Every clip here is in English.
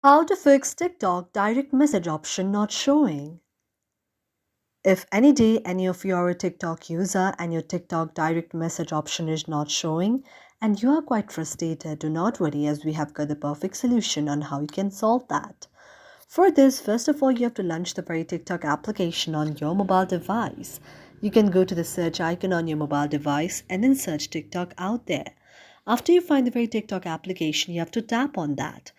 How to fix TikTok direct message option not showing. If any day any of you are a TikTok user and your TikTok direct message option is not showing and you are quite frustrated, do not worry as we have got the perfect solution on how you can solve that. For this, first of all, you have to launch the very TikTok application on your mobile device. You can go to the search icon on your mobile device and then search TikTok out there. After you find the very TikTok application, you have to tap on that.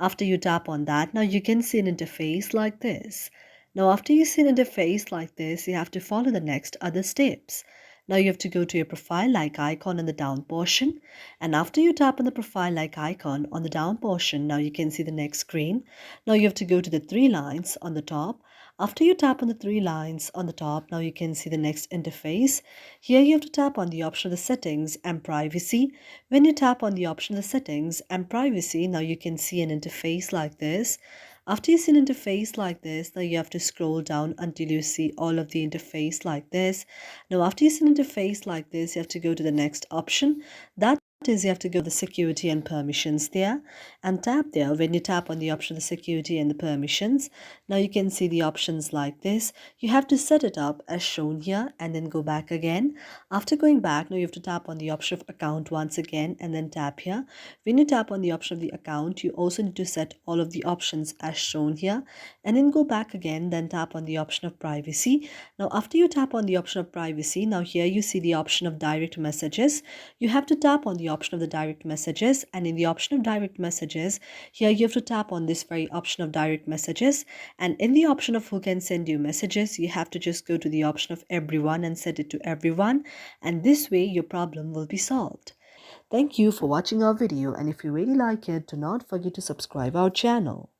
After you tap on that, now you can see an interface like this. Now, after you see an interface like this, you have to follow the next other steps. Now you have to go to your profile like icon in the down portion, and after you tap on the profile like icon on the down portion, now you can see the next screen. Now you have to go to the three lines on the top. After you tap on the three lines on the top, now you can see the next interface. Here you have to tap on the option of the settings and privacy. When you tap on the option of the settings and privacy, now you can see an interface like this. After you see an interface like this, now you have to scroll down until you see all of the interface like this. Now after you see an interface like this, you have to go to the next option. That is, you have to go to the security and permissions there and tap there. When you tap on the option of the security and the permissions, now you can see the options like this. You have to set it up as shown here and then go back again. After going back, now you have to tap on the option of account once again and then tap here. When you tap on the option of the account, you also need to set all of the options as shown here and then go back again, then tap on the option of privacy. Now after you tap on the option of privacy, now here you see the option of direct messages. You have to tap on the option of the direct messages, and in the option of direct messages, here you have to tap on this very option of direct messages, and in the option of who can send you messages, you have to just go to the option of everyone and set it to everyone, and this way your problem will be solved. Thank you for watching our video, and if you really like it, do not forget to subscribe our channel.